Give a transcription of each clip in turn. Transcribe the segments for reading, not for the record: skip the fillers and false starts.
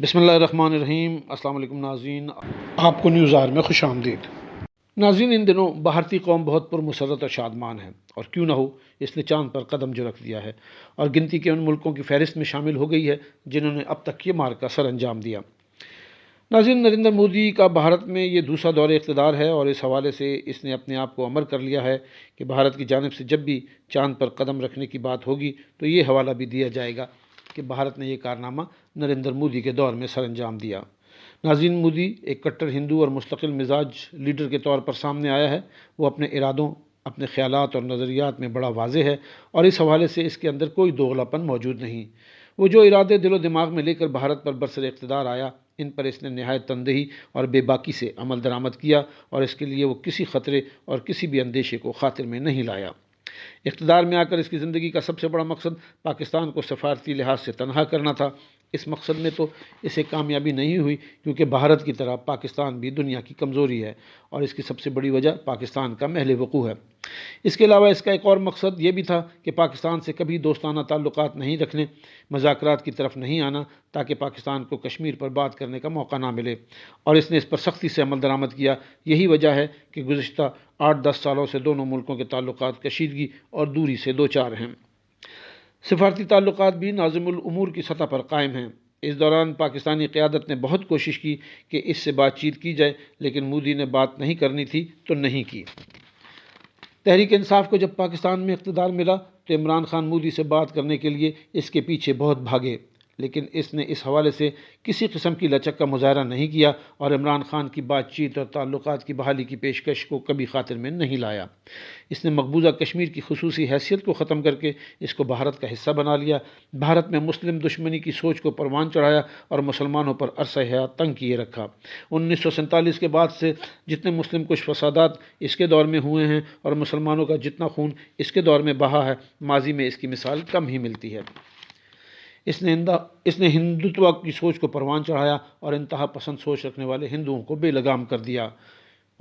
بسم اللہ الرحمن الرحیم۔ السلام علیکم ناظرین، آپ کو نیوز آر میں خوش آمدید۔ ناظرین، ان دنوں بھارتی قوم بہت پرمسرت اور شادمان ہے، اور کیوں نہ ہو، اس نے چاند پر قدم جو رکھ دیا ہے اور گنتی کے ان ملکوں کی فہرست میں شامل ہو گئی ہے جنہوں نے اب تک یہ معرکہ سر انجام دیا۔ ناظرین، نریندر مودی کا بھارت میں یہ دوسرا دور اقتدار ہے، اور اس حوالے سے اس نے اپنے آپ کو امر کر لیا ہے کہ بھارت کی جانب سے جب بھی چاند پر قدم رکھنے کی بات ہوگی تو یہ حوالہ بھی دیا جائے گا کہ بھارت نے یہ کارنامہ نریندر مودی کے دور میں سر انجام دیا۔ ناظرین، مودی ایک کٹر ہندو اور مستقل مزاج لیڈر کے طور پر سامنے آیا ہے۔ وہ اپنے ارادوں، اپنے خیالات اور نظریات میں بڑا واضح ہے، اور اس حوالے سے اس کے اندر کوئی دوغلاپن موجود نہیں۔ وہ جو ارادے دل و دماغ میں لے کر بھارت پر برسر اقتدار آیا، ان پر اس نے نہایت تندہی اور بے باکی سے عمل درآمد کیا، اور اس کے لیے وہ کسی خطرے اور کسی بھی اندیشے کو خاطر میں نہیں لایا۔ اقتدار میں آ کر اس کی زندگی کا سب سے بڑا مقصد پاکستان کو سفارتی لحاظ سے تنہا کرنا تھا۔ اس مقصد میں تو اسے کامیابی نہیں ہوئی، کیونکہ بھارت کی طرح پاکستان بھی دنیا کی کمزوری ہے، اور اس کی سب سے بڑی وجہ پاکستان کا محل وقوع ہے۔ اس کے علاوہ اس کا ایک اور مقصد یہ بھی تھا کہ پاکستان سے کبھی دوستانہ تعلقات نہیں رکھنے، مذاکرات کی طرف نہیں آنا، تاکہ پاکستان کو کشمیر پر بات کرنے کا موقع نہ ملے، اور اس نے اس پر سختی سے عمل درآمد کیا۔ یہی وجہ ہے کہ گزشتہ 8-10 سالوں سے دونوں ملکوں کے تعلقات کشیدگی اور دوری سے دوچار ہیں۔ سفارتی تعلقات بھی ناظم الامور کی سطح پر قائم ہیں۔ اس دوران پاکستانی قیادت نے بہت کوشش کی کہ اس سے بات چیت کی جائے، لیکن مودی نے بات نہیں کرنی تھی تو نہیں کی۔ تحریک انصاف کو جب پاکستان میں اقتدار ملا تو عمران خان مودی سے بات کرنے کے لیے اس کے پیچھے بہت بھاگے، لیکن اس نے اس حوالے سے کسی قسم کی لچک کا مظاہرہ نہیں کیا، اور عمران خان کی بات چیت اور تعلقات کی بحالی کی پیشکش کو کبھی خاطر میں نہیں لایا۔ اس نے مقبوضہ کشمیر کی خصوصی حیثیت کو ختم کر کے اس کو بھارت کا حصہ بنا لیا، بھارت میں مسلم دشمنی کی سوچ کو پروان چڑھایا اور مسلمانوں پر عرصہ حیات تنگ کیے رکھا۔ 1947 کے بعد سے جتنے مسلم کش فسادات اس کے دور میں ہوئے ہیں اور مسلمانوں کا جتنا خون اس کے دور میں بہا ہے، ماضی میں اس کی مثال کم ہی ملتی ہے۔ اس نے ہندوتوا کی سوچ کو پروان چڑھایا اور انتہا پسند سوچ رکھنے والے ہندوؤں کو بے لگام کر دیا،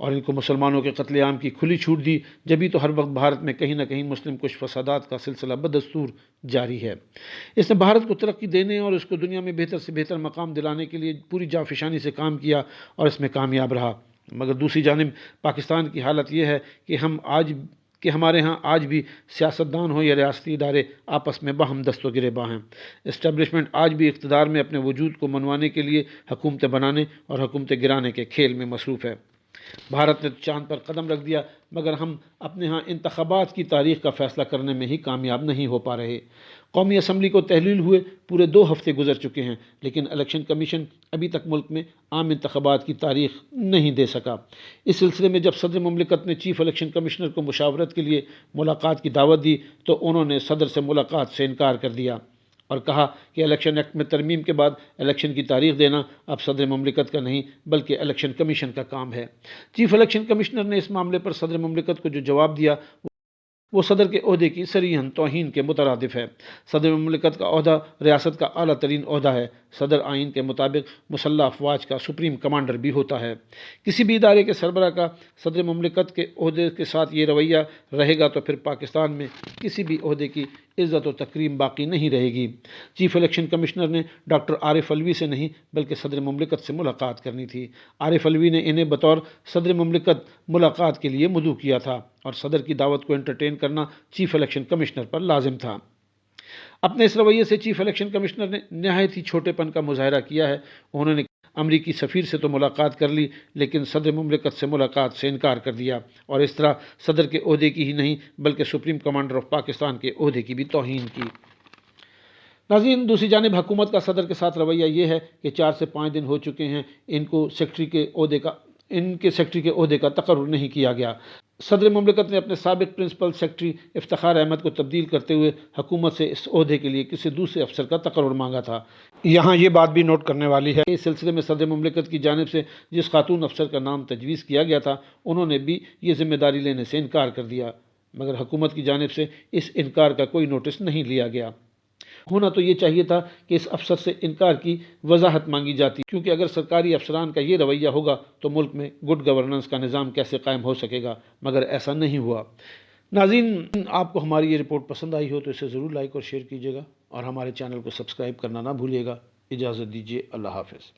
اور ان کو مسلمانوں کے قتل عام کی کھلی چھوٹ دی۔ جبھی تو ہر وقت بھارت میں کہیں نہ کہیں مسلم کش فسادات کا سلسلہ بدستور جاری ہے۔ اس نے بھارت کو ترقی دینے اور اس کو دنیا میں بہتر سے بہتر مقام دلانے کے لیے پوری جانفشانی سے کام کیا، اور اس میں کامیاب رہا۔ مگر دوسری جانب پاکستان کی حالت یہ ہے کہ ہمارے ہاں آج بھی سیاستدان ہوں یا ریاستی ادارے آپس میں باہم دست و گریباں ہیں۔ اسٹیبلشمنٹ آج بھی اقتدار میں اپنے وجود کو منوانے کے لیے حکومتیں بنانے اور حکومتیں گرانے کے کھیل میں مصروف ہے۔ بھارت نے چاند پر قدم رکھ دیا، مگر ہم اپنے ہاں انتخابات کی تاریخ کا فیصلہ کرنے میں ہی کامیاب نہیں ہو پا رہے۔ قومی اسمبلی کو تحلیل ہوئے پورے 2 ہفتے گزر چکے ہیں، لیکن الیکشن کمیشن ابھی تک ملک میں عام انتخابات کی تاریخ نہیں دے سکا۔ اس سلسلے میں جب صدر مملکت نے چیف الیکشن کمشنر کو مشاورت کے لیے ملاقات کی دعوت دی تو انہوں نے صدر سے ملاقات سے انکار کر دیا، اور کہا کہ الیکشن ایکٹ میں ترمیم کے بعد الیکشن کی تاریخ دینا اب صدر مملکت کا نہیں بلکہ الیکشن کمیشن کا کام ہے۔ چیف الیکشن کمشنر نے اس معاملے پر صدر مملکت کو جو جواب دیا وہ صدر کے عہدے کی صریحاً توہین کے مترادف ہے۔ صدر مملکت کا عہدہ ریاست کا اعلیٰ ترین عہدہ ہے۔ صدر آئین کے مطابق مسلح افواج کا سپریم کمانڈر بھی ہوتا ہے۔ کسی بھی ادارے کے سربراہ کا صدر مملکت کے عہدے کے ساتھ یہ رویہ رہے گا تو پھر پاکستان میں کسی بھی عہدے کی عزت و تکریم باقی نہیں رہے گی۔ چیف الیکشن کمشنر نے ڈاکٹر عارف علوی سے نہیں بلکہ صدر مملکت سے ملاقات کرنی تھی۔ عارف علوی نے انہیں بطور صدر مملکت ملاقات کے لیے مدعو کیا تھا، اور صدر کی دعوت کو انٹرٹین کرنا چیف الیکشن کمشنر پر لازم تھا۔ اپنے اس رویے سے چیف الیکشن کمشنر نے نہایت ہی چھوٹے پن کا مظاہرہ کیا ہے۔ انہوں نے امریکی سفیر سے تو ملاقات کر لی، لیکن صدر مملکت سے ملاقات سے انکار کر دیا، اور اس طرح صدر کے عہدے کی ہی نہیں بلکہ سپریم کمانڈر آف پاکستان کے عہدے کی بھی توہین کی۔ ناظرین، دوسری جانب حکومت کا صدر کے ساتھ رویہ یہ ہے کہ 4 سے 5 دن ہو چکے ہیں ان کے سیکرٹری کے عہدے کا تقرر نہیں کیا گیا۔ صدر مملکت نے اپنے سابق پرنسپل سیکرٹری افتخار احمد کو تبدیل کرتے ہوئے حکومت سے اس عہدے کے لیے کسی دوسرے افسر کا تقرر مانگا تھا۔ یہاں یہ بات بھی نوٹ کرنے والی ہے کہ اس سلسلے میں صدر مملکت کی جانب سے جس خاتون افسر کا نام تجویز کیا گیا تھا انہوں نے بھی یہ ذمہ داری لینے سے انکار کر دیا، مگر حکومت کی جانب سے اس انکار کا کوئی نوٹس نہیں لیا گیا۔ ہونا تو یہ چاہیے تھا کہ اس افسر سے انکار کی وضاحت مانگی جاتی، کیونکہ اگر سرکاری افسران کا یہ رویہ ہوگا تو ملک میں گڈ گورننس کا نظام کیسے قائم ہو سکے گا، مگر ایسا نہیں ہوا۔ ناظرین، آپ کو ہماری یہ رپورٹ پسند آئی ہو تو اسے ضرور لائک اور شیئر کیجیے گا، اور ہمارے چینل کو سبسکرائب کرنا نہ بھولیے گا۔ اجازت دیجیے، اللہ حافظ۔